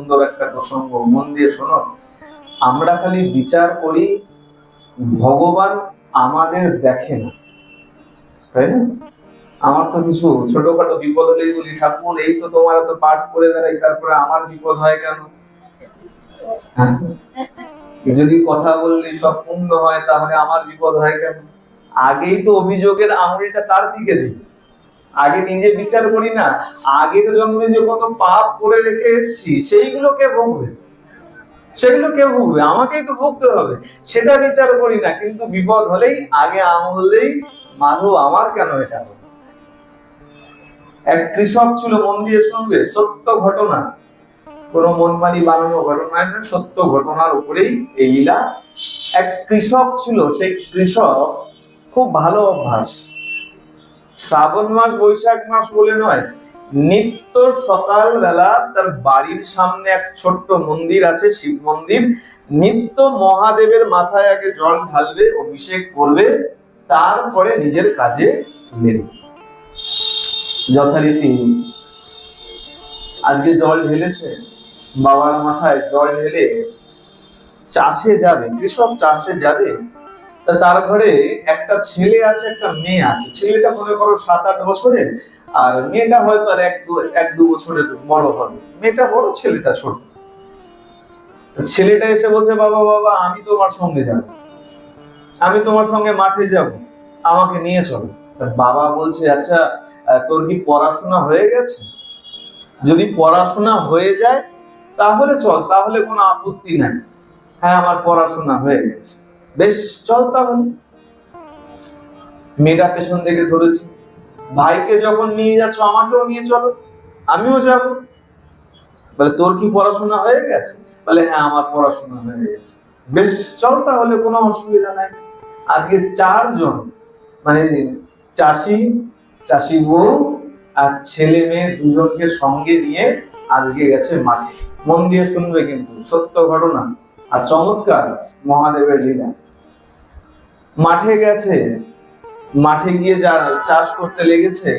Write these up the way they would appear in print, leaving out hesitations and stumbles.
সুন্দর একটা প্রসঙ্গ, মন দিয়ে শোনো। আমরা খালি বিচার করি, ভগবান আমাদের দেখে না, তাই না? আমার তো কিছু ছোটখাটো বিপদ হলেই বলি, ঠাকুর এই তো তোমার তো পাঠ করে বেড়াই, তারপরে আমার বিপদ হয় কেন? হ্যাঁ, যদি কথা বললে সব পূর্ণ হয়, তাহলে আমার বিপদ হয় কেন? আগেই তো অভিযোগের আঙুলটা তার দিকে দিই, আগে নিজে বিচার করি না। আগের জন্মে যে কত পাপ করে রেখে এসেছি, সেইগুলো কে ভোগবে? সেগুলো কে ভুগবে? আমাকেই তো ভুগতে হবে, সেটা বিচার করি না। কিন্তু বিপদ হলেই আগে আঙুল দেই, মাধব আমার কেন এটা হলো? এক কৃষক ছিল, মন দিয়ে শুনবে, সত্য ঘটনা, কোনো মনমানি বানানো ঘটনা না, সত্য ঘটনার উপরেই এই লীলা। এক কৃষক ছিল, সেই কৃষক খুব ভালো অভ্যাস, শ্রাবণ মাস বৈশাখ মাস বলে নয়, নিত্য সকাল বেলা তার বাড়ির সামনে এক ছোট্ট মন্দির আছে, শিব মন্দির, নিত্য মহাদেবের মাথায় আগে জল ঢালবে, অভিষেক করবে, তারপরে নিজের কাজে লেগে। যথারীতি আজকে জল ঢেলেছে, বাবার মাথায় জল ঢেলে চাষে যাবে, কৃষক চাষে যাবে। তার ঘরে একটা ছেলে আছে, একটা মেয়ে আছে। ছেলেটা মনে করো 7-8 বছরের, আর মেয়েটা হয়তো আর 1-2 বছরের বড় হবে। মেয়েটা বড়, ছেলেটা ছোট। ছেলেটা এসে বলছে, বাবা বাবা আমি তোমার সঙ্গে যাব, আমি তোমার সঙ্গে মাঠে যাব, আমাকে নিয়ে চলো। বাবা বলছে, আচ্ছা তোর কি পড়াশোনা হয়ে গেছে? যদি পড়াশোনা হয়ে যায় তাহলে চল, তাহলে কোনো আপত্তি নাই। হ্যাঁ আমার পড়াশোনা হয়ে গেছে। বেশ, চল তাহলে। মেয়েটা পেছন থেকে ধরেছে, ভাইকে যখন নিয়ে যাচ্ছ আমাকেও নিয়ে চলো, আমিও যাব। বলে, তোর কি পড়াশোনা হয়ে গেছে? বলে, হ্যাঁ আমার পড়াশোনা হয়ে গেছে। বেশ, চল তাহলে, কোনো অসুবিধা নাই। আজকে 4 জন, মানে চাষি, চাষি বউ আর ছেলে মেয়ে দুজনকে সঙ্গে নিয়ে আজকে গেছে মাঠে। মন দিয়ে শুনবে কিন্তু, সত্য ঘটনা আর চমৎকার মহাদেবের লীলা। মাঠে গেছে, মাঠে গিয়ে যা চাষ করতে লেগেছে।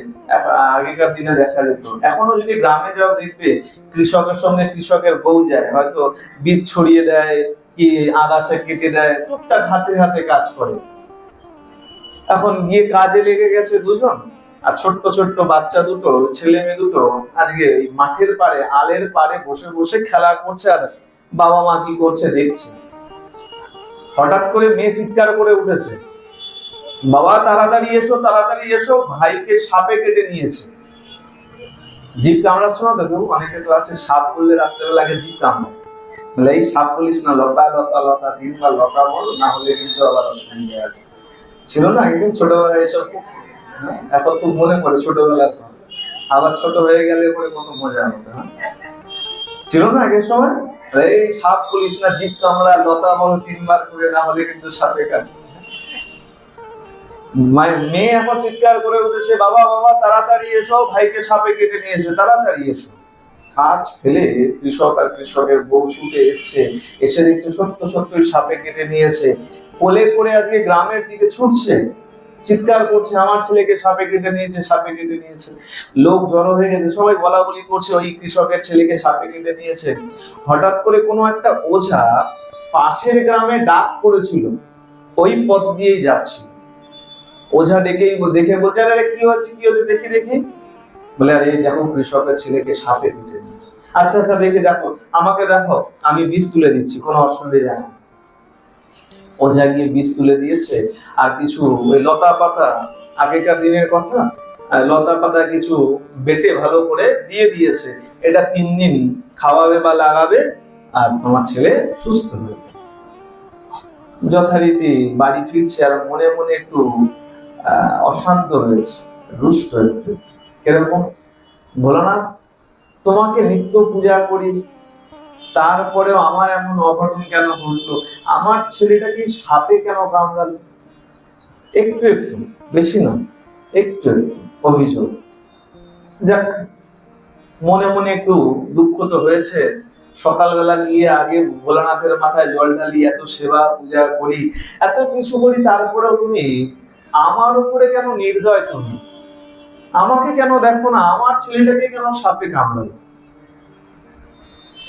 আগেকার দিনে দেখা যেত, এখনো যদি গ্রামে যাও দেখবে কৃষকের সঙ্গে কৃষকের বউ যায়, হয়তো বীজ ছড়িয়ে দেয় কি আগাছা কেটে দেয়, টুকটাক হাতে হাতে কাজ করে। এখন গিয়ে কাজে লেগে গেছে দুজন, আর ছোট্ট ছোট্ট বাচ্চা দুটো, ছেলে মেয়ে দুটো আজকে মাঠের পাড়ে, আলের পাড়ে বসে বসে খেলা করছে, আর বাবা মা কি করছে দেখছে। হঠাৎ করে মেয়ে চিৎকার করে উঠেছে, বাবা তাড়াতাড়ি এসো, তাড়াতাড়ি এসো, ভাইকে সাপে কেটে নিয়েছে। জিভ কামড়াচ্ছ না তো? অনেকে তো আছে সাপ বললে রাত্রেবেলা লাগে জিভ কামড়ায়। বলে, এই সাপ বলিস না, লতা লতা লতা, 3বার লতা বল, না হলে কিন্তু আবার অসুবিধা আছে। ছিল না একদিন ছোটবেলায় এসব, এখন খুব মনে পড়ে ছোটবেলার কথা। আবার ছোট হয়ে গেলে পরে কত মজা হতো। ছিল না আগের সময়, এই সাপ বলিস না, জিভ কামড়া, লতা বল 3বার করে, না হলে কিন্তু সাপে কাটে। মেয়ে এখন চিৎকার করে উঠেছে, বাবা বাবা তাড়াতাড়ি এসো, ভাইকে সাপে কেটে নিয়েছে, তাড়াতাড়ি এসো। কাজ ফেলে কৃষক আর কৃষকের বউ ছুটে এসছে, এসে দেখছে সত্য সত্যই সাপে কেটে নিয়েছে। কোলে করে আজকে গ্রামের দিকে ছুটছে, চিৎকার করছে, আমার ছেলেকে সাপে কেটে নিয়েছে, সাপে কেটে নিয়েছে। লোক জড়ো হয়ে গেছে, সবাই বলা বলি করছে ওই কৃষকের ছেলেকে সাপে কেটে নিয়েছে। হঠাৎ করে কোনো একটা ওঝা পাশের গ্রামে ডাক করেছিল, ওই পথ দিয়েই যাচ্ছিল। ওঝা দেখে বলছে, আরে কি হচ্ছে, কি হচ্ছে, দেখি দেখি। বলে, আরে দেখো কৃষকের ছেলেকে সাপে কেটে নিয়েছে। আচ্ছা আচ্ছা দেখি, দেখো আমাকে দেখো, আমি বীজ তুলে দিচ্ছি, কোনো অসুবিধা নেই। ওঝা গিয়ে বীজ তুলে দিয়েছে, আর কিছু ওই লতা পাতা, আগেকার দিনের কথা, লতা পাতা কিছু বেটে ভালো করে দিয়ে দিয়েছে। এটা 3 দিন খাওয়াবে বা লাগাবে, আর তোমার ছেলে সুস্থ হবে। যথারীতি বাড়ি ফিরছে, আর মনে মনে একটু অশান্ত রয়েছে, রুষ্ট একটু। কিরকম? ভোলানাথ, তোমাকে নিত্য পূজা করি, তারপরেও আমার এমন অঘটন কেন ঘটলো? আমার ছেলেটাকে সাপে কেন কামড়ালো? একটু একটু, বেশি না, একটু একটু অভিযোগ। যাক, মনে মনে একটু দুঃখ তো হয়েছে। সকালবেলা গিয়ে আগে ভোলানাথের মাথায় জল ঢালি, এত সেবা পূজা করি, এত কিছু করি, তারপরেও তুমি আমার উপরে কেন নির্দয়? তুমি আমাকে কেন দেখো না? আমার ছেলেটাকে কেন সাপে কামড়ালো?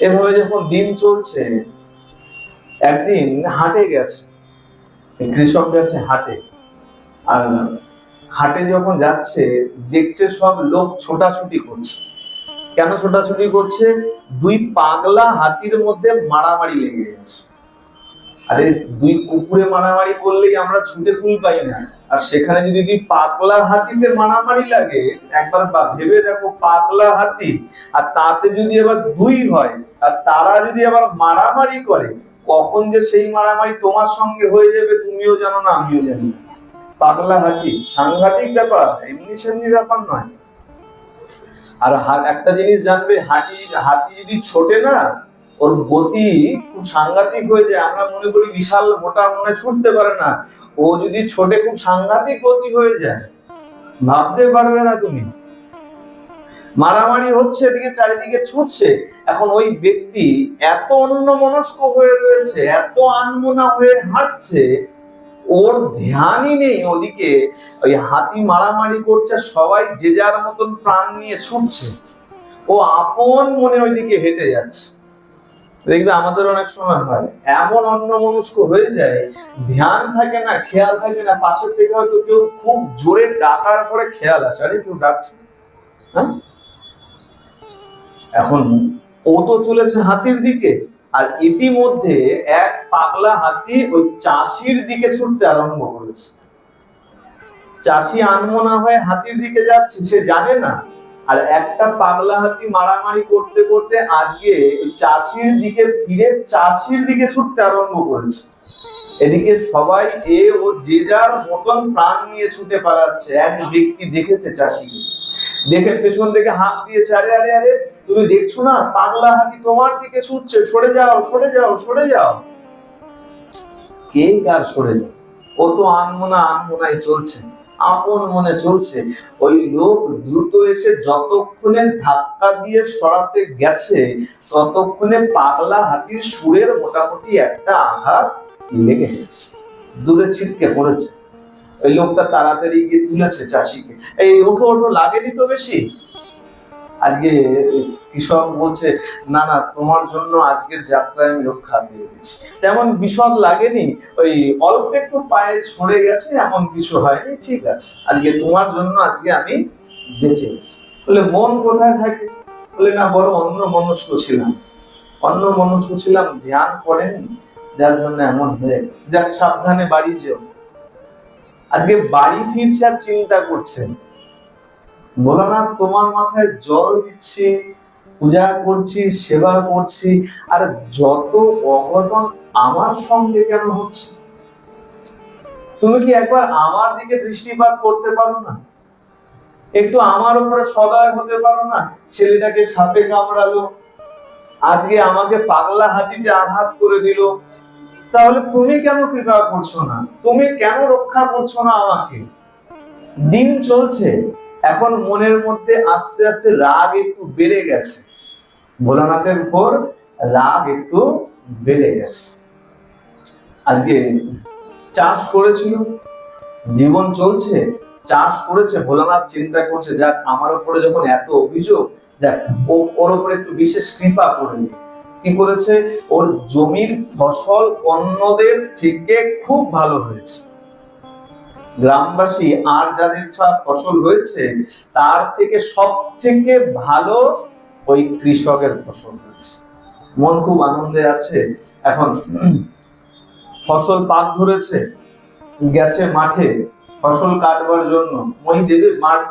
এভাবে যখন দিন চলছে, একদিন হাটে গেছে, কৃষক গেছে হাটে, আর হাটে যখন যাচ্ছে দেখছে সব লোক ছোটাছুটি করছে। কেন ছোটাছুটি করছে? দুই পাগলা হাতির মধ্যে মারামারি লেগে গেছে। আরে দুই কুকুরে মারামারি করলেই আমরা ছুটে কুল পাই না, আর সেখানে যদি দুই পাগলা হাতিতে মারামারি লাগে, একবার ভেবে দেখো, পাগলা হাতি আর তাতে যদি আবার দুই হয়, আর তারা যদি আবার মারামারি করে, কখন যে সেই মারামারি তোমার সঙ্গে হয়ে যাবে তুমিও জানো না, আমিও জানি না। পাগলা হাতি সাংঘাতিক ব্যাপার, এমনি সেমনি ব্যাপার নয়। আর একটা জিনিস জানবে, হাতি যদি ছোটে না, ওর গতি খুব সাংঘাতিক হয়ে যায়। আমরা মনে করি বিশাল মোটা মনে ছুটতে পারে না, ও যদি ছোটে খুব সাংঘাতিক গতি হয়ে যায়, ভাবতে পারবে না তুমি। মারামারি হচ্ছে, এদিকে চারিদিকে ছুটছে। এখন ওই ব্যক্তি এত অন্যমনস্ক হয়ে রয়েছে, এত আনমনা হয়ে হাঁটছে, ওর ধ্যানই নেই ওদিকে ওই হাতি মারামারি করছে, সবাই যে যার মতন প্রাণ নিয়ে ছুটছে, ও আপন মনে ওইদিকে হেঁটে যাচ্ছে। দেখবে আমাদের অনেক সময় হয়, এমন অন্যমনস্ক হয়ে যায়, ধ্যান থাকে না, খেয়াল থাকে না, পাশের থেকে হয়তো কেউ খুব জোরে ডাকার পরে খেয়াল আসে, আরে কেউ ডাকছে। হ্যাঁ, এখন ও তো চলেছে হাতির দিকে, আর ইতিমধ্যে এক পাগলা হাতি ওই চাষির দিকে ছুটতে আরম্ভ করেছে। চাষি আনমনা হয়ে হাতির দিকে যাচ্ছে, সে জানে না। আর একটা পাগলা হাতি মারামারি করতে করতে আজকে চাষির দিকে ফিরে চাষির দিকে ছুটতে আরম্ভ করেছে। এদিকে সবাই ও যে যার মতন প্রাণ নিয়ে ছুটে পালাচ্ছে। এক ব্যক্তি দেখেছে চাষিকে, দেখে পেছন থেকে হাত দিয়েছে, আরে আরে আরে, তুমি দেখছো না পাগলা হাতি তোমার দিকে ছুটছে, সরে যাও সরে যাও সরে যাও। কে কার সরে যাও? ও তো আনমনায় চলছে, আপন মনে চলছে। ওই লোক দ্রুত এসে যতক্ষণে ধাক্কা দিয়ে সরাতে গেছে, ততক্ষণে পাগলা হাতির সুরের মোটামুটি একটা আঘাত লেগে গেছে, দূরে ছিটকে পড়েছে। ওই লোকটা তাড়াতাড়ি গিয়ে তুলেছে চাষিকে, এই ওঠো ওঠো, লাগেনি তো বেশি? আজকে কৃষক বলছে, না না, তোমার জন্য আজকের যাত্রায় আমি রক্ষা পেয়ে গেছি, তেমন বিশদ লাগেনি, ওই অল্প একটু পায়ে ছড়ে গেছে, এমন কিছু হয়নি, ঠিক আছে, আজকে তোমার জন্য আজকে আমি বেঁচে গেছি। বলে মন কোথায় থাকে? বলে না, বড় অন্য মনস্ক ছিলাম, ধ্যান করেনি, যার জন্য এমন হয়ে। যাক, সাবধানে বাড়ি যেও। আজকে বাড়ি ফিরছে আর চিন্তা করছেন, ভোলানাথ তোমার মাথায় জল দিচ্ছি, পূজা করছি, সেবা করছি, আর যত অঘটন আমার সঙ্গে কেন হচ্ছে? তুমি কি একবার আমার দিকে দৃষ্টিপাত করতে পারো না? একটু আমার উপরে সদয় হতে পারো না? ছেলেটাকে সাপে কামড়ালো, আজকে আমাকে পাগলা হাতিতে আঘাত করে দিল, তাহলে তুমি কেন কৃপা করছো না? তুমি কেন রক্ষা করছো না আমাকে? দিন চলছে, এখন মনের মধ্যে আস্তে আস্তে রাগ একটু বেড়ে গেছে, ভোলানাথের উপর রাগ একটু বেড়ে গেছে। আজকে চাষ করেছিল, জীবন চলছে, চাষ করেছে, ভোলানাথ চিন্তা করছে, যাক আমার উপরে যখন এত অভিযোগ, যাক ওর উপরে একটু বিশেষ কৃপা করে। কি করেছে? ওর জমির ফসল অন্যদের থেকে খুব ভালো হয়েছে। গ্রামবাসী আর যাদের ফসল হয়েছে, তার থেকে সব থেকে ভালো ওই কৃষকের ফসল হয়েছে। মন খুব আনন্দে আছে। এখন ফসল পাক ধরেছে, গেছে মাঠে ফসল কাটবার জন্য। মই দেবে মাঠ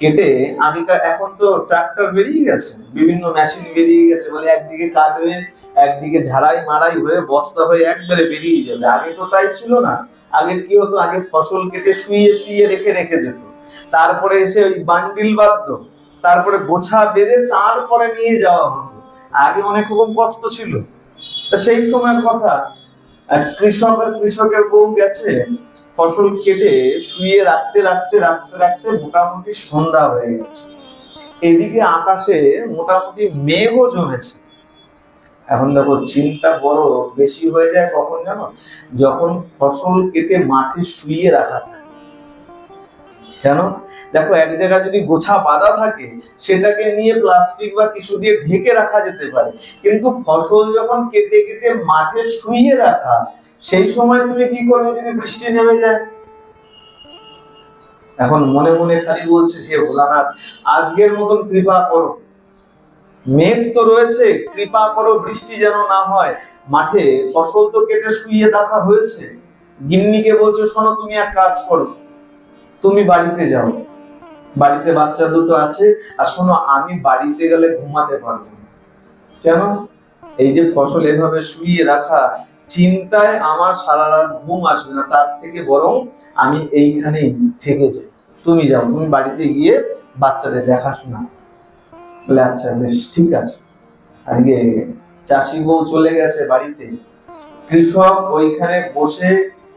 কেটে, আগেকার, এখন তো ট্রাক্টর বেরিয়ে গেছে, বিভিন্ন মেশিন বেরিয়ে গেছে, বলে একদিকে কাটবে, একদিকে ঝাড়াই মারাই হয়ে বস্তা হয়ে একবারে বেরিয়ে যাবে। আগে তো তাই ছিল না। আগে কি হতো? আগে ফসল কেটে শুইয়ে শুইয়ে রেখে যেত, তারপরে এসে ওই বান্ডিল বাঁধত, তারপরে গোছা বেঁধে তারপরে নিয়ে যাওয়া হতো। আগে অনেক রকম কষ্ট ছিল। তা সেই সময়ের কথা, কৃষক আর কৃষকের বউ গেছে ফসল কেটে শুইয়ে রাখতে রাখতে রাখতে রাখতে মোটামুটি সন্ধ্যা হয়ে গেছে। এদিকে আকাশে মোটামুটি মেঘও জমেছে। এখন দেখো, চিন্তা বড় বেশি হয়ে যায় কখন জানো? যখন ফসল কেটে মাঠে শুইয়ে রাখা থাকে, কেন? দেখো, এক জায়গায় যদি গোছা বাঁধা থাকে সেটাকে নিয়ে প্লাস্টিক বা কিছু দিয়ে ঢেকে রাখা যেতে পারে, কিন্তু ফসল যখন কেটে কেটে মাঠে শুইয়ে রাখা, সেই সময় তুমি কি করবে যদি বৃষ্টি নেমে যায়? এখন মনে মনে খালি বলছে, হে ভোলানাথ, আজকের মতন কৃপা করো, মেঘ তো রয়েছে, কৃপা করো বৃষ্টি যেন না হয়। মাঠে ফসল তো কেটে শুইয়ে রাখা হয়েছে। গিন্নিকে বলছো, শোনো তুমি এক কাজ করো, তুমি বাড়িতে যাও, বাড়িতে বাচ্চা দুটো আছে, আর শোনো আমি বাড়িতে গেলে ঘুমাতে পারবো না। কেন? এই যে ফসল এভাবে শুইয়ে রাখা, চিন্তায় আমার সারা রাত ঘুম আসবে না, তার থেকে বরং আমি এইখানেই থেকে যাই, তুমি যাও, তুমি বাড়িতে গিয়ে বাচ্চাদের দেখাশোনা। বলে আচ্ছা বেশ ঠিক আছে। আজকে চাষি বউ চলে গেছে বাড়িতে, কৃষক ওইখানে বসে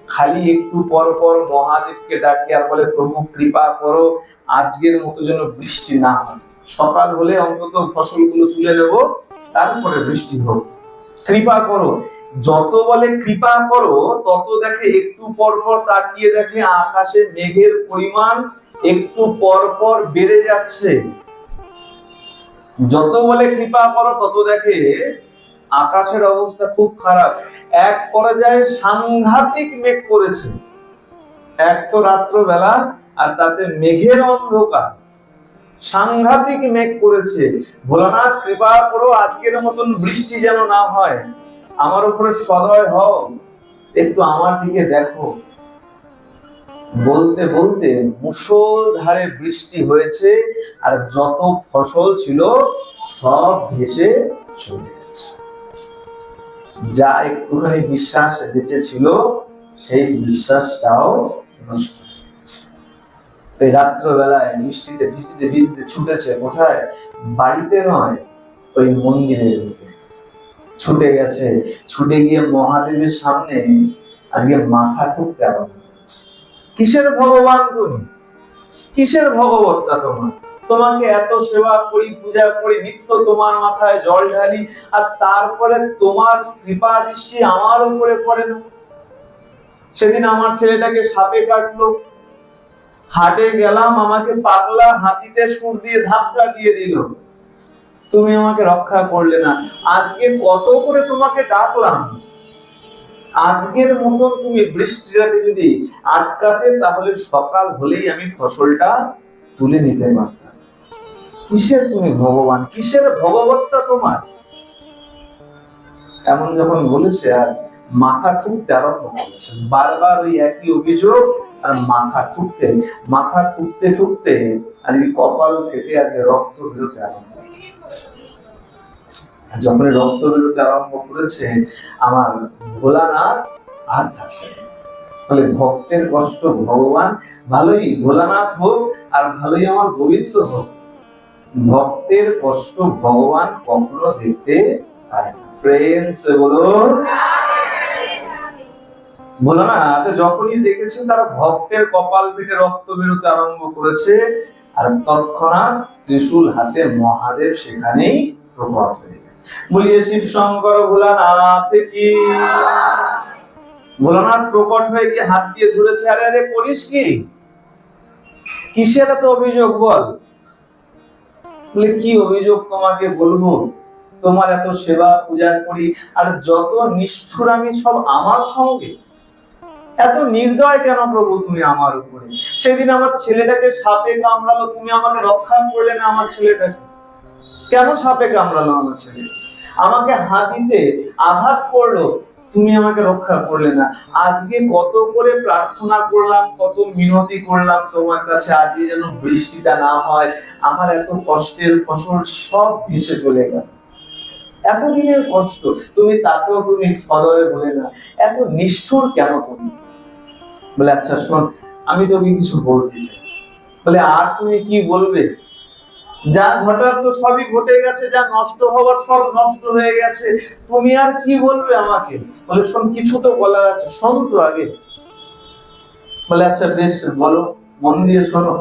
খালি একটু পর পর মহাদেবকে ডাকে আর বলে, প্রভু কৃপা করো, আজকের মতো যেন বৃষ্টি না হয়, সকাল হলে অন্তত ফসলগুলো তুলে নেব, তারপরে বৃষ্টি হোক, কৃপা করো। যত বলে কৃপা করো, তত দেখে একটু পর পর তাকিয়ে দেখে আকাশে মেঘের পরিমাণ একটু পর পর বেড়ে যাচ্ছে। যত বলে কৃপা করো, তত দেখে আকাশের অবস্থা খুব খারাপ। এক পর্যায়ে সাংঘাতিক মেঘ করেছে, এক তো রাত্রবেলা, আর তাতে মেঘের অন্ধকার, সাংঘাতিক মেঘ করেছে। ভোলানাথ কৃপা করো, আজকের মতন বৃষ্টি যেন না হয়, আমার উপরে সদয় হও, একটু আমার দিকে দেখো। বলতে বলতে মুষলধারে বৃষ্টি হয়েছে, আর যত ফসল ছিল সব ভেসে চলে গেছে। যা একটুখানি বিশ্বাস বেঁচে ছিল, সেই বিশ্বাসটাও নষ্ট হয়ে গেছে। এই রাত্রবেলায় বৃষ্টিতে ভিজতে ভিজতে ছুটেছে কোথায়? বাড়িতে নয়, ওই মন্দিরের দিকে ছুটে গেছে। ছুটে গিয়ে মহাদেবের সামনে আজকে মাথা ঠুকতে আরম্ভ করেছে। কিসের ভগবান তুমি? কিসের ভগবত্তা তোমার? তোমাকে এত সেবা করি, পূজা করি, নিত্য তোমার মাথায় জল ঢালি, আর তারপরে তোমার কৃপা দৃষ্টি আমার উপরে পড়ে না। সেদিন আমার ছেলেটাকে সাপে কাটলো, হাটে গেলাম, আমাকে পাগলা হাতিতে সুর দিয়ে ধাক্কা দিয়ে দিল, তুমি আমাকে রক্ষা করলে না। আজকে কত করে তোমাকে ডাকলাম, আজকের মতো তুমি বৃষ্টিটাকে যদি আটকাতে, তাহলে সকাল হলেই আমি ফসলটা তুলে নিতে পারতাম। কিসের তুমি ভগবান, কিসের ভগবত্তা তোমার? এমন যখন বলেছে, আর মাথা ঠুকতে আরম্ভ করেছে, বারবার ওই একই অভিযোগ, আর মাথা ঠুকতে ঠুকতে আজকে কপাল ফেটে আজকে রক্ত বেরোতে আরম্ভ করেছে। যখন রক্ত বেরোতে আরম্ভ করেছে, আমার ভোলানাথ আর থাকবে না। তাহলে ভক্তের কষ্ট ভগবান, ভালোই ভোলানাথ হোক আর ভালোই আমার গোবিন্দ হোক, ভক্তের কষ্ট ভগবান কখনো দেখতে পায় না। প্রেম সে বলো। ভোলানাথ যখনই দেখেছেন তার ভক্তের কপাল ফেটে রক্ত বেরোতে আরম্ভ করেছে, আর তৎক্ষণাৎ ত্রিশূল হাতে মহাদেব সেখানেই প্রকট হয়ে গেছে। বলিয়ে শিব শঙ্কর ভোলানাথ কি। ভোলানাথ প্রকট হয়ে গিয়ে হাত দিয়ে ধরেছে, আরে আরে করিস কি, কিসের এত অভিযোগ বল? বলে কি অভিযোগ তোমাকে বলবো, তোমার এত সেবা পূজা করি, আর যত নিষ্ঠুর আমি সব আমার সঙ্গে, এত নির্দয় কেন প্রভু তুমি আমার উপরে? সেদিন আমার ছেলেটাকে সাপে কামড়ালো, তুমি আমাকে রক্ষা করলে না। আমার ছেলেটাকে কেন সাপে কামড়ালো? আমার ছেলে আমাকে হাতিতে আঘাত করলো, তুমি আমাকে রক্ষা করলে না। আজকে কত করে প্রার্থনা করলাম, কত মিনতি করলাম তোমার কাছে, আজকে যেন বৃষ্টিটা না হয়, আমার এত কষ্টের ফসল সব ভেসে চলে গেল। এতদিনের কষ্ট তুমি, তাতেও তুমি সদয় বলে না, এত নিষ্ঠুর কেন তুমি? বলে আচ্ছা শোন, আমি তোকে কিছু বলতে চাই। বলে আর তুমি কি বলবে? যা ঘটার তো সবই ঘটে গেছে, যা নষ্ট হওয়ার সব নষ্ট হয়ে গেছে, তুমি আর কি বলবে আমাকে? বলে শোন, কিছু তো বলার আছে, শোন তো আগে। বলে আচ্ছা বেশ বলো, মন দিয়ে শোনো।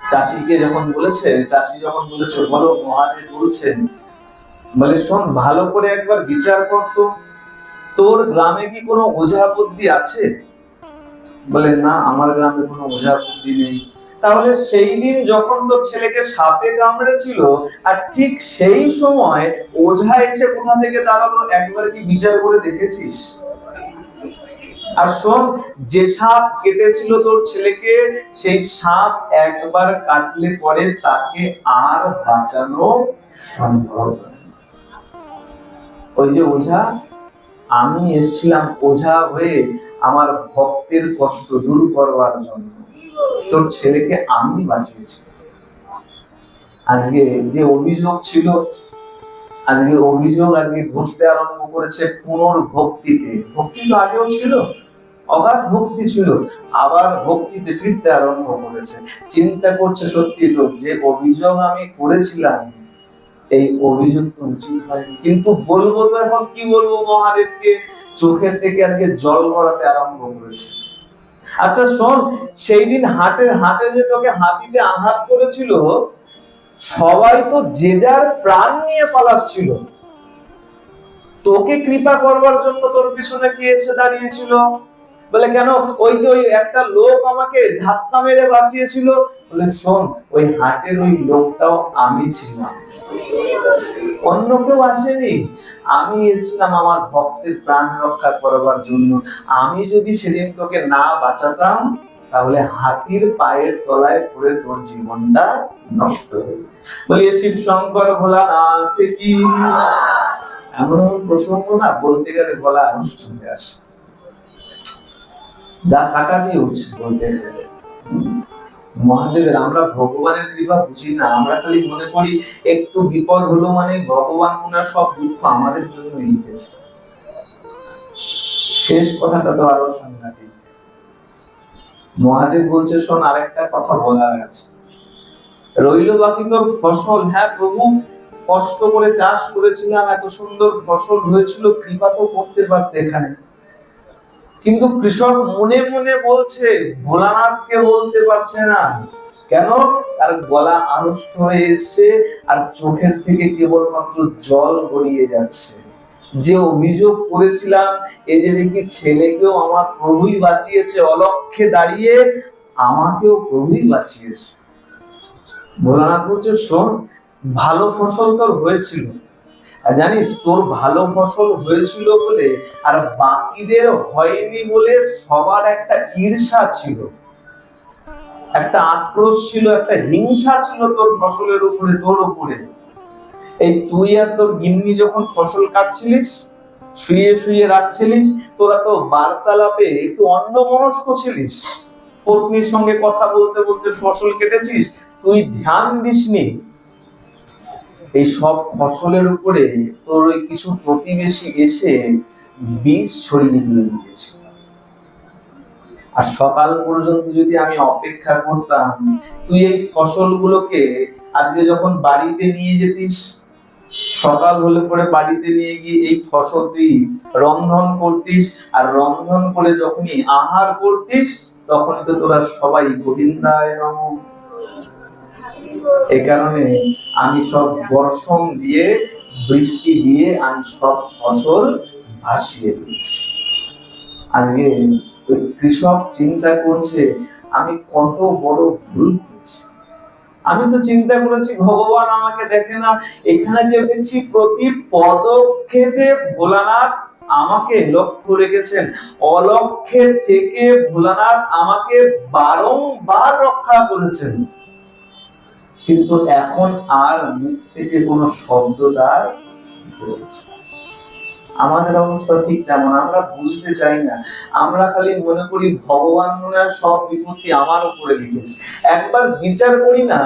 চাষিকে যখন বলেছে, চাষি যখন বলেছে বলো, মহাদেব বলছেন, বলে শোন ভালো করে একবার বিচার করতো, তোর গ্রামে কি কোনো ওঝা বুদ্ধি আছে? বলে না, আমার গ্রামে কোনো ওঝা বুদ্ধি নেই। তাহলে সেই দিন যখন তোর ছেলেকে সাপে কামড়েছিল, আর ঠিক সেই সময় ওঝা এসে কোথা থেকে দাঁড়ালো, একবার কি বিচার করে দেখেছিস? আর শোন, যে সাপ কেটেছিল তোর ছেলেকে, সেই সাপ একবার কাটলে পরে তাকে আর বাঁচানো সম্ভব নয়। ওই যে ওঝা, আমি এসেছিলাম ওঝা হয়ে আমার ভক্তের কষ্ট দূর করবার জন্য, তোর ছেলেকে আমি বাঁচিয়েছি। আজকে যে অভিযোগ ছিল, আজকে ঘটতে আরম্ভ করেছে পুনর্ভক্তিতে। ভক্তি তো আগেও ছিল, অগাধ ভক্তি ছিল, আবার ভক্তিতে ফিরতে আরম্ভ করেছে। চিন্তা করছে সত্যি তো, যে অভিযোগ আমি করেছিলাম এই অভিযোগ তো উচিত হয়নি, কিন্তু বলবো তো এখন কি বলবো মহাদেবকে, চোখের থেকে আজকে জল গড়াতে আরম্ভ করেছে। আচ্ছা শোন, সেই দিন হাটে যে তোকে হাতিতে আঘাত করেছিল, সবাই তো যে যার প্রাণ নিয়ে পালাচ্ছিল, তোকে কৃপা করবার জন্য তোর পিছনে কে এসে দাঁড়িয়েছিল? বলে কেন, ওই একটা লোক আমাকে ধাক্কা মেরে বাঁচিয়েছিল। বলে শোন, ওই হাটের ওই লোকটাও আমি ছিলাম, অন্য কেউ আসেনি। আমি এসেছিলাম আমার ভক্তের প্রাণ রক্ষা করবার জন্য। আমি যদি সেদিন তোকে না বাঁচাতাম, তাহলে হাতির পায়ের তলায় পড়ে তোর জীবনটা নষ্ট হয়ে। বলি শিব শঙ্কর ভোলানাথ কি। এমন প্রসঙ্গ না বলতে গেলে গলা নষ্ট হয়ে আসে, দা কাটা দিয়ে উঠছে বলতে গেলে। মহাদেবের, আমরা ভগবানের কৃপা বুঝি না, আমরা খালি মনে করি একটু বিপদ হলো মানে ভগবান ওনার সব দুঃখ আমাদের জন্য লিখেছে। শেষ কথাটা তো আরো সাংঘাতিক। মহাদেব বলছে শোন, আরেকটা কথা বলার আছে, রইল বাকি তোর ফসল। হ্যাঁ প্রভু, কষ্ট করে চাষ করেছিলাম, এত সুন্দর ফসল হয়েছিল, কৃপা তো করতে পারতে এখানে। কিন্তু কৃষক মনে মনে বলছে, ভোলানাথকে বলতে পারছে না। কেন? তার গলা আড়ষ্ট হয়ে এসছে, আর চোখের থেকে কেবলমাত্র জল গড়িয়ে যাচ্ছে। যে অভিযোগ করেছিলাম, এই যে দেখি ছেলেকেও আমার প্রভুই বাঁচিয়েছে, অলক্ষ্যে দাঁড়িয়ে আমাকেও প্রভুই বাঁচিয়েছে। ভোলানাথ বলছে শোন, ভালো ফসল তোর হয়েছিল, জানিস তোর ভালো ফসল হয়েছিল বলে আর বাকিদের হয়নি বলে সবার একটা ঈর্ষা ছিল, একটা আক্রোশ ছিল, একটা হিংসা ছিল তোর ফসলের উপরে, তোর উপরে। এই তুই আর তোর গিন্নি যখন ফসল কাটছিলিস, শুয়ে শুয়ে রাখছিলিস, তোরা তো বার্তালাপে একটু অন্যমনস্ক ছিলিস, পত্নীর সঙ্গে কথা বলতে বলতে ফসল কেটেছিস, তুই ধ্যান দিসনি। এই সব ফসলের উপরে তোর ওই কিছু প্রতিবেশী এসে বীজ ছড়িয়ে দিয়ে দিয়েছে। আর সকাল পর্যন্ত যদি আমি অপেক্ষা করতাম, তুই এই ফসলগুলোকে আজকে যখন বাড়িতে নিয়ে যেতিস, সকাল হলে পরে বাড়িতে নিয়ে গিয়ে এই ফসল তুই রন্ধন করতিস, আর রন্ধন করে যখনই আহার করতিস, তখনই তো তোরা সবাই গোবিন্দায় নমঃ। এই কারণে আমি সব বর্ষণ দিয়ে, বৃষ্টি দিয়ে আমি সব ফসল ভাসিয়ে দিচ্ছি। আজকে কৃষক চিন্তা করছে আমি কত বড় ভুল করেছি। আমি তো চিন্তা করেছি ভগবান আমাকে দেখে না, এখানে যে দেখছি প্রতি পদক্ষেপে ভোলানাথ আমাকে লক্ষ্য রেখেছেন, অলক্ষ্যে থেকে ভোলানাথ আমাকে বারংবার রক্ষা করেছেন। কিন্তু এখন আর মুখ থেকে কোনো শব্দ তার বলছে। আমাদের অবস্থা ঠিক তেমন, আমরা বুঝতে চাই না, আমরা খালি মনে করি ভগবান মনে হয় সব বিপত্তি আমার উপরে লিখেছে। একবার বিচার করি না,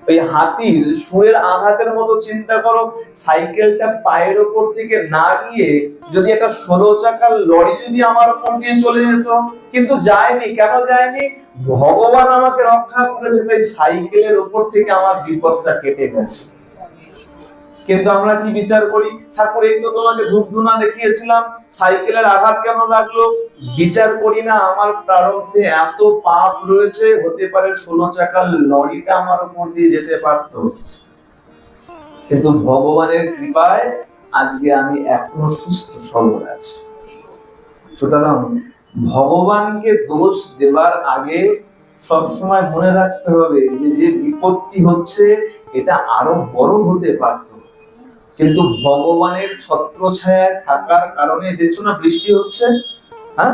ওই হাতির সুরের আঘাতের মতো চিন্তা করো, সাইকেলটা পায়ের ওপর থেকে না গিয়ে যদি একটা 16 চাকার লরি যদি আমার উপর দিয়ে চলে যেত, কিন্তু যায়নি। কেন যায়নি? ভগবান আমাকে রক্ষা করেছে, তাই সাইকেলের উপর থেকে আমার বিপদটা কেটে গেছে। কিন্তু আমরা কি বিচার করি, ঠাকুর এই তো তোমাকে ধূপধুনা দেখিয়েছিলাম, সাইকেলের আঘাত কেন লাগলো? বিচার করি না আমার প্রারব্ধে এত পাপ রয়েছে, হতে পারে 16 চাকার লরিটা আমার উপর দিয়ে যেতে পারতো। কিন্তু ভগবানের কৃপায় আজকে আমি এখনো সুস্থ সবল আছি। সুতরাং ভগবানকে দোষ দেবার আগে সবসময় মনে রাখতে হবে যে যে বিপত্তি হচ্ছে এটা আরো বড় হতে পারত, কিন্তু ভগবানের ছত্রছায়ায় থাকার কারণে দেখছো না বৃষ্টি হচ্ছে। হ্যাঁ,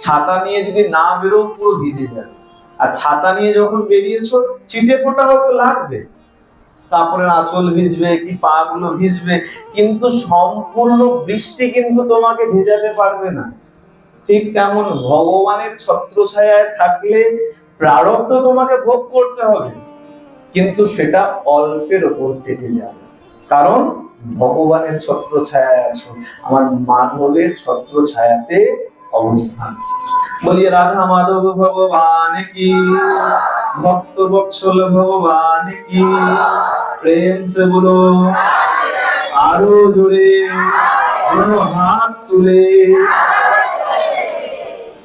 ছাতা নিয়ে যদি না বেরো পুরো ভিজে যাবে, আর ছাতা নিয়ে যখন বেরিয়েছো ছিটে ফোঁটা হয়তো লাগবে, তারপরে আঁচল ভিজবে কি পা গুলো ভিজবে, কিন্তু সম্পূর্ণ বৃষ্টি কিন্তু তোমাকে ভেজাতে পারবে না। ঠিক তেমন ভগবানের ছত্রছায়ায় থাকলে প্রারব্ধ তোমাকে ভোগ করতে হবে, কিন্তু সেটা অল্পের ওপর থেকে যাবে, কারণ ভগবানের ছত্রছায়ায় আছো, আমার মাধবের ছত্রছায়াতে অবস্থান। বলিয়ে রাধা মাধব ভগবান কি, ভক্ত বৎসল ভগবান কি, প্রেম সে বলো আরো জোরে, হাত তুলে।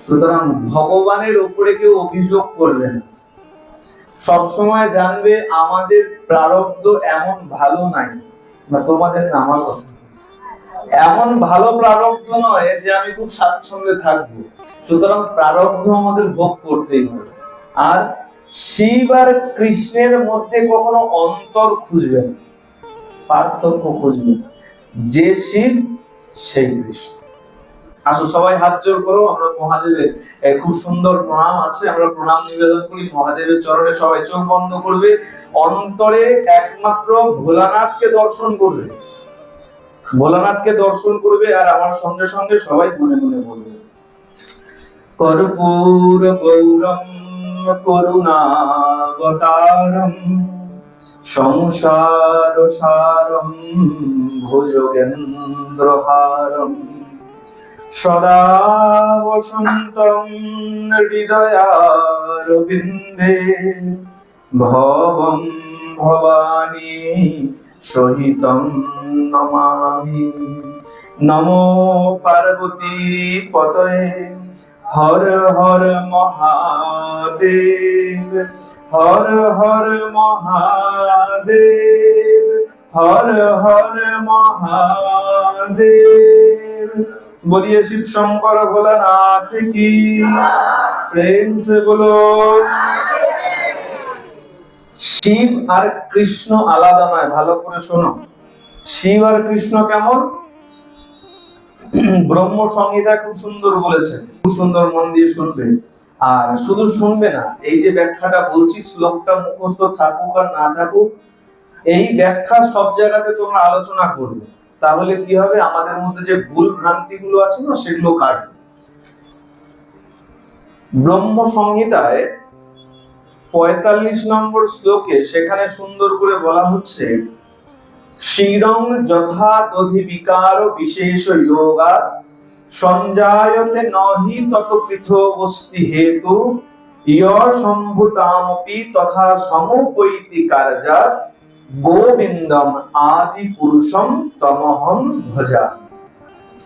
সুতরাং ভগবানের উপরে কেউ অভিযোগ করবে না, সবসময় জানবে আমাদের প্রারব্ধ এমন ভালো নাই, না তোমাদের না আমার কথা, এমন ভালো প্রারব্ধ নয় যে আমি খুব স্বাচ্ছন্দ্যে থাকবো। সুতরাং প্রারব্ধ আমাদের ভোগ করতেই হবে। আর শিব আর কৃষ্ণের মধ্যে কখনো অন্তর খুঁজবেন, পার্থক্য খুঁজবেন, যে শিব সেই কৃষ্ণ। আসো সবাই হাত জোর করো, আমরা মহাদেবের খুব সুন্দর প্রণাম আছে, আমরা প্রণাম নিবেদন করি মহাদেবের চরণে। সবাই চোখ বন্ধ করবে, অন্তরে একমাত্র ভোলানাথকে দর্শন করবে, ভোলানাথকে দর্শন করবে, আর আমার সঙ্গে সঙ্গে সবাই মনে মনে বলবে কর্পূর গৌরম করুণাবতারম সংসার সারম ভুজগেন্দ্রহারম সদা বসন্তম হৃদয়ারবিন্দে ভবম ভবানী সহিতম নমামি। নমো পার্বতী পতয়ে হর হর মহাদেব, হর হর মহাদেব, হর হর মহাদেব। बोलिए शिव शंकर भोलानाथ की, प्रेम से बोलो। শিব আর কৃষ্ণ আলাদা নয়, ভালো করে শোনো। শিব আর কৃষ্ণ কেমন? ব্রহ্ম সংহিতা খুব সুন্দর বলেছে, খুব সুন্দর, মন দিয়ে শুনবে। আর শুধু শুনবে না, এই যে ব্যাখ্যাটা বলছি, শ্লোকটা মুখস্থ থাকুক আর না থাকুক, এই ব্যাখ্যা সব জায়গাতে তোমরা আলোচনা করবে, তাহলে কি হবে, আমাদের মধ্যে যে ভুল ভ্রান্তি গুলো আছে না সেগুলো কাটবে। ব্রহ্ম সংহিতায় 45 নম্বর শ্লোকে সেখানে সুন্দর করে বলা হচ্ছে শিরং যথা তথি বিকার বিশেষ যোগা সঞ্জায়তে নহি তত পৃথবস্তি হেতু ইয় সম্ভূতামপি তথা সমুপৈতি কার্যা গোবিন্দম আদি পুরুষম তমহম ভজা।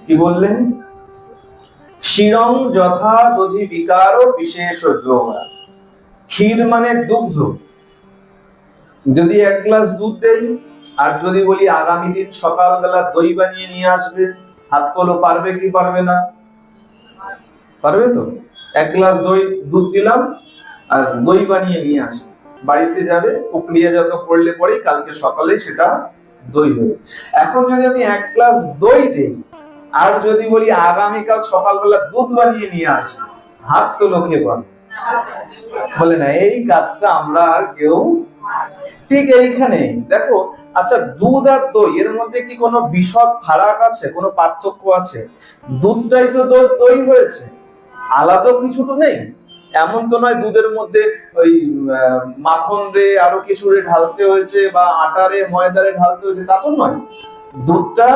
কি বললেন? ক্ষীরং যথা দধি বিকার বিশেষ যোগা। ক্ষীর মানে দুগ্ধ, যদি 1 গ্লাস দুধ দেই আর যদি বলি আগামী দিন সকালবেলা দই বানিয়ে নিয়ে আসবে, হাত তোলো, পারবে কি পারবে না? পারবে তো। 1 গ্লাস দুধ দিলাম আর দই বানিয়ে নিয়ে আসবে, বাড়িতে যাবে, প্রক্রিয়াজাত করলে পরেই কালকে সকালে সেটা দই হবে। এখন যদি আমি 1 গ্লাস দই দিই আর যদি বলি আগামীকাল সকালবেলা দুধ বানিয়ে নিয়ে আসবে, হাত তোলো কে পারবে? বলে না, এই কাজটা আমরা আর কেউ। ঠিক এইখানে দেখো, আচ্ছা দুধ আর দই এর মধ্যে কি কোনো বিশদ ফারাক আছে, কোনো পার্থক্য আছে? দুধটাই তো দই হয়েছে, আলাদা কিছু তো নেই। এমন তো নয় দুধের মধ্যে ওই মাখন রে আরো কিছু রে ঢালতে হয়েছে বা আটারে ময়দারে ঢালতে হয়েছে, তা তো নয়, দুধটা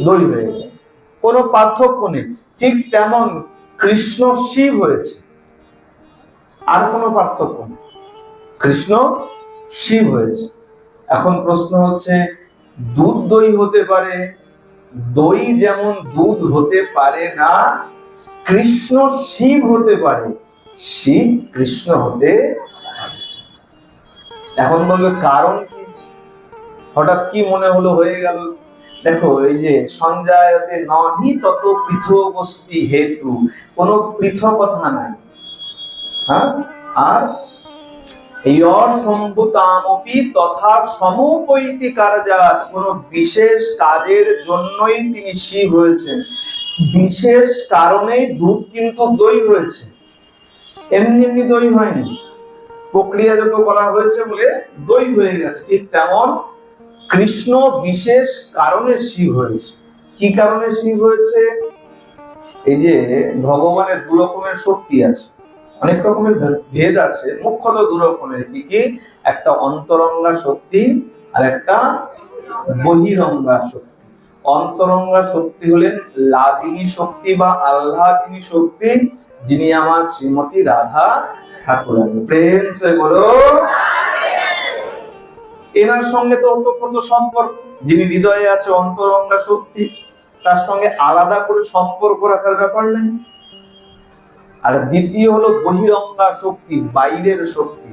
দই হয়ে গেছে, কোনো পার্থক্য নেই। ঠিক তেমন কৃষ্ণ শিব হয়েছে, আর কোনো পার্থক্য নেই, কৃষ্ণ শিব হয়েছে। এখন প্রশ্ন হচ্ছে, দুধ দই হতে পারে, দই যেমন দুধ হতে পারে না, কৃষ্ণ শিব হতে পারে, শিব কৃষ্ণ হতে পারে। এখন বলবে কারণ কি, হঠাৎ কি মনে হলো হয়ে গেল? দেখো এই যে সঞ্জায়তে নহি তত পৃথকস্তি হেতু, কোন পৃথকতা নাই। হ্যাঁ, আর সম্ভূতামপি তথা সমুপৈতি কার্যাৎ, কোন বিশেষ কাজের জন্যই তিনি শিব হয়েছেন। বিশেষ কারণে দুধ কিন্তু দই হয়েছে, এমনি এমনি দই হয়নি, প্রক্রিয়াজাত করা হয়েছে বলে দই হয়ে গেছে। ঠিক তেমন কৃষ্ণ বিশেষ কারণে শিব হয়েছে। কি কারণে শিব হয়েছে? এই যে ভগবানের দু রকমের শক্তি আছে, অনেক রকমের ভেদ আছে, মুখ্যত দু রকমের। কি কি? একটা অন্তরঙ্গা শক্তি আর একটা বহিরঙ্গা শক্তি। অন্তরঙ্গা শক্তি হলেন লাদিনী শক্তি বা আহ্লাদিনী শক্তি, যিনি আমার শ্রীমতী রাধা ঠাকুরানী। প্রেম সে বলো। এনার সঙ্গে তো ওতপ্রোত সম্পর্ক, যিনি হৃদয়ে আছে অন্তরঙ্গা শক্তি, তার সঙ্গে আলাদা করে সম্পর্ক রাখার ব্যাপার নেই। আর দ্বিতীয় হলো বহিরঙ্গা শক্তি, বাইরের শক্তি,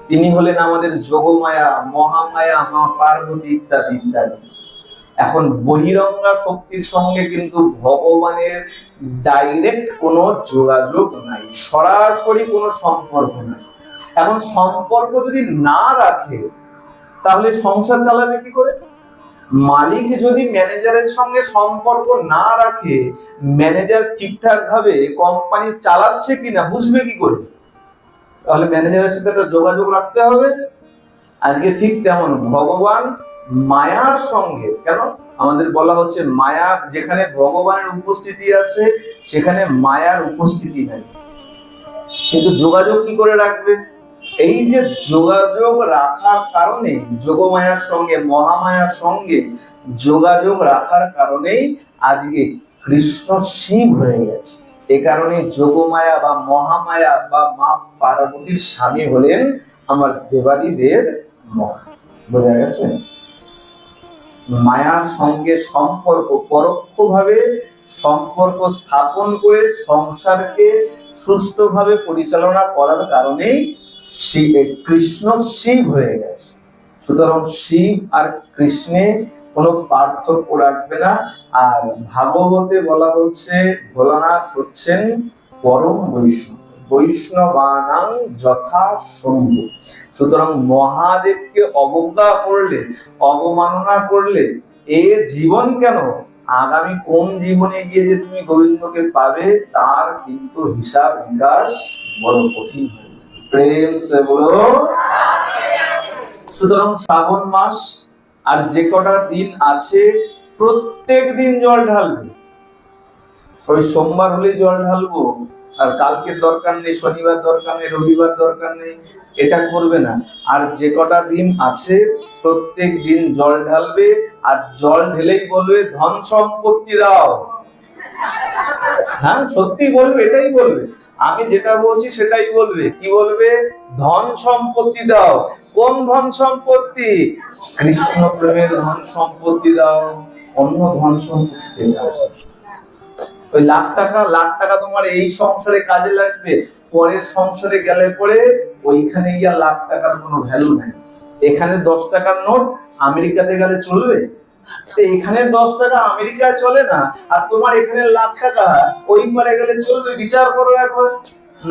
তিনি হলেন আমাদের যোগমায়া, মহামায়া, মা পার্বতী ইত্যাদি ইত্যাদি। এখন বহিরঙ্গা শক্তির সঙ্গে কিন্তু ভগবানের ডাইরেক্ট কোনো যোগাযোগ নাই, সরাসরি কোনো সম্পর্ক নাই। এখন সম্পর্ক যদি না রাখে তাহলে সংসার চালাবে কি করে? মালিক যদি ম্যানেজারের সঙ্গে সম্পর্ক না রাখে, ম্যানেজার ঠিকঠাক ভাবে কোম্পানি চালাচ্ছে কিনা বুঝবে কি করে? তাহলে ম্যানেজারের সাথে একটা যোগাযোগ রাখতে হবে। আজকে ঠিক তেমন ভগবান মায়ার সঙ্গে, কেন আমাদের বলা হচ্ছে মায়া, যেখানে ভগবানের উপস্থিতি আছে সেখানে মায়ার উপস্থিতি নেই, কিন্তু যোগাযোগ কি করে রাখবে? এই যে যোগাযোগ রাখার কারণে, যোগমায়ার সঙ্গে মহামায়ার সঙ্গে যোগাযোগ রাখার কারণেই আজকে কৃষ্ণ শিব হয়ে গেছে। এ কারণে যোগমায়া বা মহামায়া বা মা পার্বতীর স্বামী হলেন আমার দেবাদিদেব মা। বোঝা গেছে? মায়ার সঙ্গে সম্পর্ক, পরোক্ষভাবে সম্পর্ক স্থাপন করে সংসারকে সুষ্ঠুভাবে পরিচালনা করার কারণেই কৃষ্ণ শিব হয়ে গেছে। সুতরাং শিব আর কৃষ্ণে কোনো পার্থক্য রাখবে না। আর ভাগবতে বলা হচ্ছে ভোলানাথ হচ্ছেন পরম বৈষ্ণব, বৈষ্ণবানাং যথা শম্ভু। সুতরাং মহাদেবকে অবজ্ঞা করলে, অবমাননা করলে এ জীবন কেন, আগামী কোন জীবনে গিয়ে যে তুমি গোবিন্দকে পাবে তার কিন্তু হিসাব নিকাশ বড় কঠিন হবে। প্রেম সে বলো। সুতরাং শ্রাবণ মাস আর যে কটা দিন আছে প্রত্যেক দিন জল ঢালবে। ওই সোমবার হলে জল ঢালবো আর কালকে দরকার নেই, শনিবার দরকার নেই, রবিবার দরকার নেই, এটা করবে না। আর যে কটা দিন আছে প্রত্যেক দিন জল ঢালবে, আর জল ঢেলেই বলবে ধন সম্পত্তি দাও। হ্যাঁ, সত্যি বলবে, এটাই বলবে। আমি যেটা বলছি সেটাই বলবে। কি বলবে? ধন সম্পত্তি দাও। কোন ধন সম্পত্তি? কৃষ্ণ প্রেমের ধন সম্পত্তি দাও, অন্য ধন সম্পত্তি দাও। ওই লাখ টাকা তোমার এই সংসারে কাজে লাগবে, পরের সংসারে গেলে পরে ওইখানে গিয়ে লাখ টাকার কোনো ভ্যালু নেই। এখানে 10 টাকার নোট আমেরিকাতে গেলে চলবে? এখানে 10 টাকা আমেরিকায় চলে না, আর তোমার এখানে লাখ টাকা ওই পারে গেলে চলবে? বিচার করো একবার।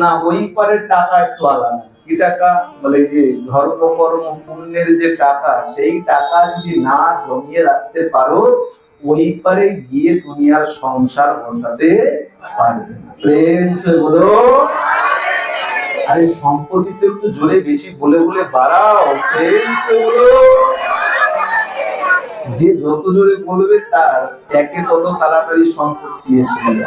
না, ওই পারের টাকা একটু আলাদা। কি টাকা? বলে যে ধর্ম কর্ম পুণ্যের যে টাকা, সেই টাকা যদি না জমিয়ে রাখতে পারো ওই পারে গিয়ে তুমি আর সংসার বসাতে পারবে না। প্রেম সে বলো। আরে সম্পত্তি তো একটু জোরে বেশি বলে বলে বাড়াও। প্রেম সে বলো। যে যত জোরে বলবে তার একে তত তাড়াতাড়ি সম্পত্তি এসে যাবে।